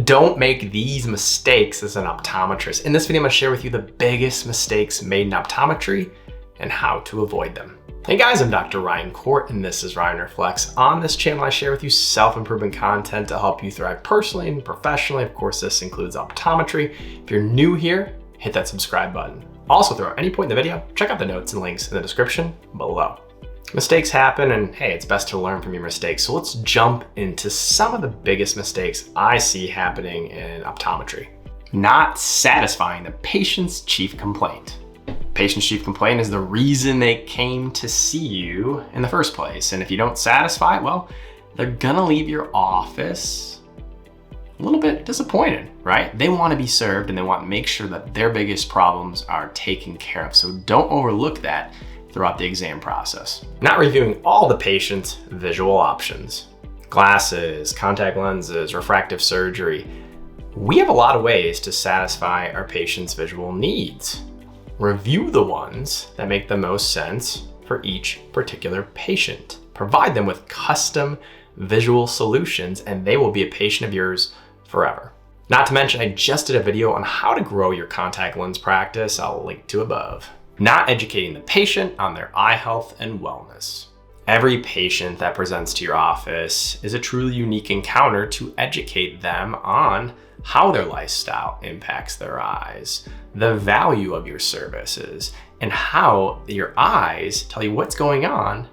Don't make these mistakes as an optometrist. In this video, I'm gonna share with you the biggest mistakes made in optometry and how to avoid them. Hey guys, I'm Dr. Ryan Court, and this is Ryan Reflects. On this channel, I share with you self-improvement content to help you thrive personally and professionally. Of course, this includes optometry. If you're new here, hit that subscribe button. Also, throughout any point in the video, check out the notes and links in the description below. Mistakes happen, and hey, it's best to learn from your mistakes. So let's jump into some of the biggest mistakes I see happening in optometry. Not satisfying the patient's chief complaint. Patient's chief complaint is the reason they came to see you in the first place. And if you don't satisfy it, well, they're gonna leave your office a little bit disappointed, right? They wanna be served and they want to make sure that their biggest problems are taken care of. So don't overlook that throughout the exam process. Not reviewing all the patient's visual options. Glasses, contact lenses, refractive surgery. We have a lot of ways to satisfy our patient's visual needs. Review the ones that make the most sense for each particular patient. Provide them with custom visual solutions and they will be a patient of yours forever. Not to mention, I just did a video on how to grow your contact lens practice. I'll link to above. Not educating the patient on their eye health and wellness. Every patient that presents to your office is a truly unique encounter to educate them on how their lifestyle impacts their eyes, the value of your services, and how your eyes tell you what's going on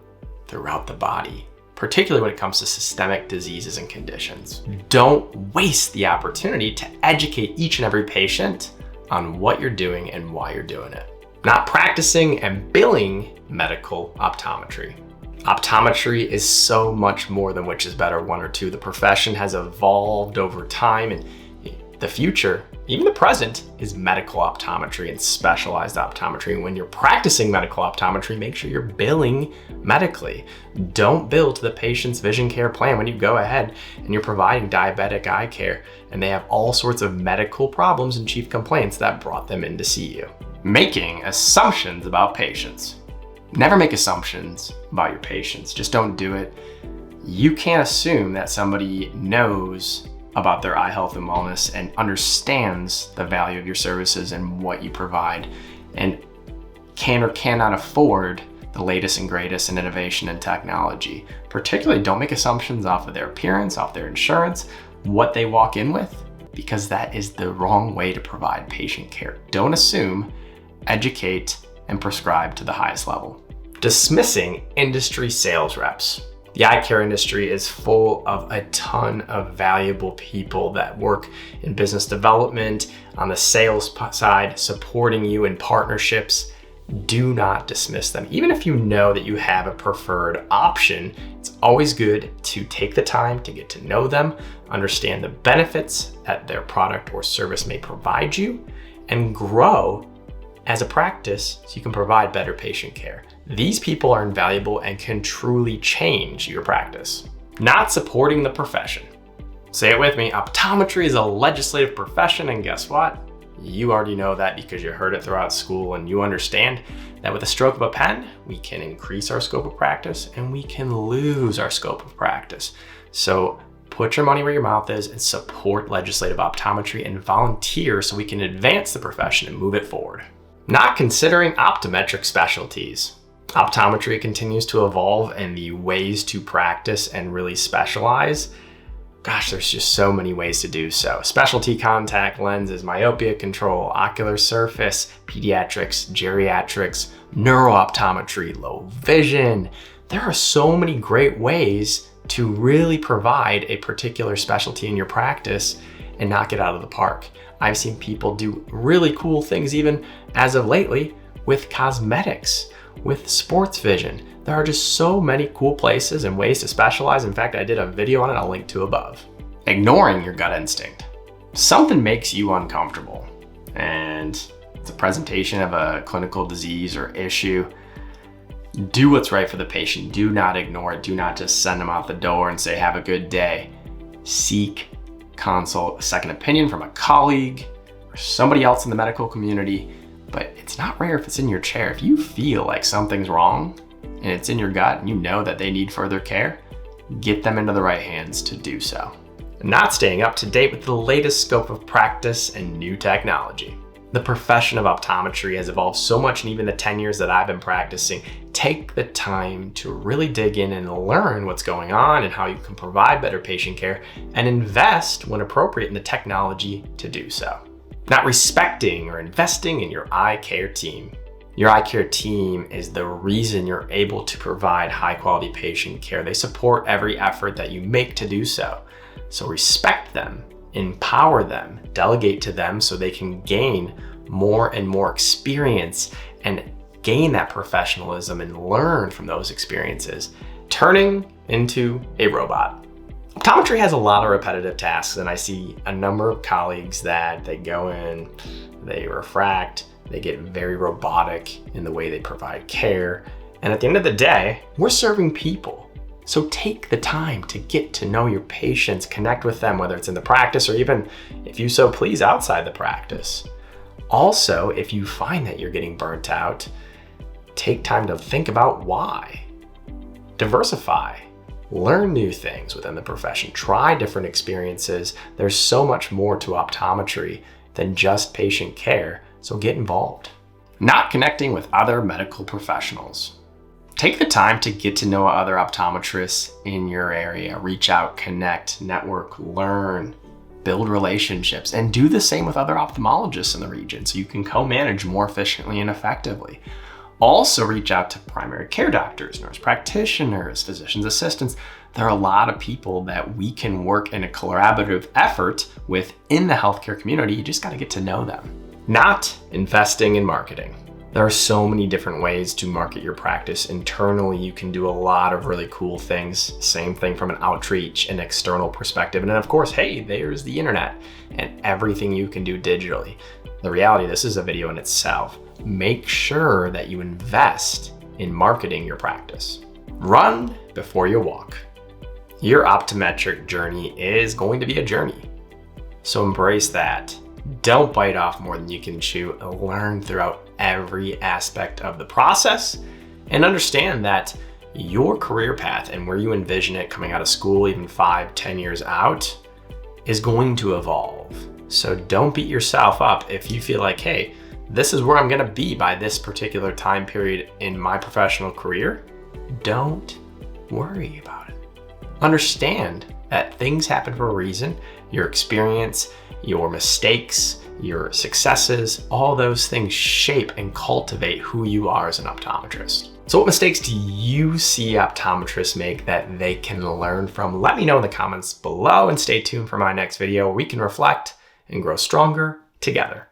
throughout the body, particularly when it comes to systemic diseases and conditions. Don't waste the opportunity to educate each and every patient on what you're doing and why you're doing it. Not practicing and billing medical optometry. Optometry is so much more than which is better, one or two. The profession has evolved over time, and the future, even the present, is medical optometry and specialized optometry. And when you're practicing medical optometry, make sure you're billing medically. Don't bill to the patient's vision care plan when you go ahead and you're providing diabetic eye care and they have all sorts of medical problems and chief complaints that brought them in to see you. Making assumptions about patients. Never make assumptions about your patients. Just don't do it. You can't assume that somebody knows about their eye health and wellness and understands the value of your services and what you provide and can or cannot afford the latest and greatest in innovation and technology. Particularly, don't make assumptions off of their appearance, off their insurance, what they walk in with, because that is the wrong way to provide patient care. Don't assume, educate, and prescribe to the highest level. Dismissing industry sales reps. The eye care industry is full of a ton of valuable people that work in business development, on the sales side, supporting you in partnerships. Do not dismiss them. Even if you know that you have a preferred option, it's always good to take the time to get to know them, understand the benefits that their product or service may provide you, and grow as a practice so you can provide better patient care. These people are invaluable and can truly change your practice. Not supporting the profession. Say it with me, optometry is a legislative profession, and guess what? You already know that because you heard it throughout school, and you understand that with a stroke of a pen, we can increase our scope of practice and we can lose our scope of practice. So put your money where your mouth is and support legislative optometry and volunteer so we can advance the profession and move it forward. Not considering optometric specialties. Optometry continues to evolve and the ways to practice and really specialize. Gosh, there's just so many ways to do so. Specialty contact lenses, myopia control, ocular surface, pediatrics, geriatrics, neurooptometry, low vision. There are so many great ways to really provide a particular specialty in your practice and knock it out of the park. I've seen people do really cool things even as of lately with cosmetics, with sports vision. There are just so many cool places and ways to specialize. In fact, I did a video on it I'll link to above. Ignoring your gut instinct. Something makes you uncomfortable and it's a presentation of a clinical disease or issue. Do what's right for the patient. Do not ignore it. Do not just send them out the door and say, have a good day. Seek, consult a second opinion from a colleague or somebody else in the medical community. But it's not rare if it's in your chair. If you feel like something's wrong and it's in your gut and you know that they need further care, get them into the right hands to do so. and not staying up to date with the latest scope of practice and new technology. The profession of optometry has evolved so much in even the 10 years that I've been practicing. Take the time to really dig in and learn what's going on and how you can provide better patient care, and invest when appropriate in the technology to do so. Not respecting or investing in your eye care team. Your eye care team is the reason you're able to provide high quality patient care. They support every effort that you make to do so. So respect them, empower them, delegate to them so they can gain more and more experience and gain that professionalism and learn from those experiences, turning into a robot. Optometry has a lot of repetitive tasks, and I see a number of colleagues that they go in, they refract, they get very robotic in the way they provide care. And at the end of the day, we're serving people. So take the time to get to know your patients, connect with them, whether it's in the practice or even, if you so please, outside the practice. Also, if you find that you're getting burnt out, take time to think about why. Diversify. Learn new things within the profession. Try different experiences. There's so much more to optometry than just patient care, so get involved. Not connecting with other medical professionals. Take the time to get to know other optometrists in your area. Reach out, connect, network, learn, build relationships, and do the same with other ophthalmologists in the region so you can co-manage more efficiently and effectively. Also reach out to primary care doctors, nurse practitioners, physician's assistants. There are a lot of people that we can work in a collaborative effort with in the healthcare community. You just got to get to know them. Not investing in marketing. There are so many different ways to market your practice. Internally, you can do a lot of really cool things. Same thing from an outreach and external perspective. And then of course, hey, there's the internet and everything you can do digitally. The reality, this is a video in itself. Make sure that you invest in marketing your practice. Run before you walk. Your optometric journey is going to be a journey. So embrace that. Don't bite off more than you can chew. Learn throughout every aspect of the process and understand that your career path and where you envision it coming out of school, even 5-10 years out, is going to evolve. So don't beat yourself up if you feel like, hey, this is where I'm gonna be by this particular time period in my professional career. Don't worry about it. Understand that things happen for a reason. Your experience, your mistakes, your successes, all those things shape and cultivate who you are as an optometrist. So what mistakes do you see optometrists make that they can learn from? Let me know in the comments below, and stay tuned for my next video where we can reflect and grow stronger together.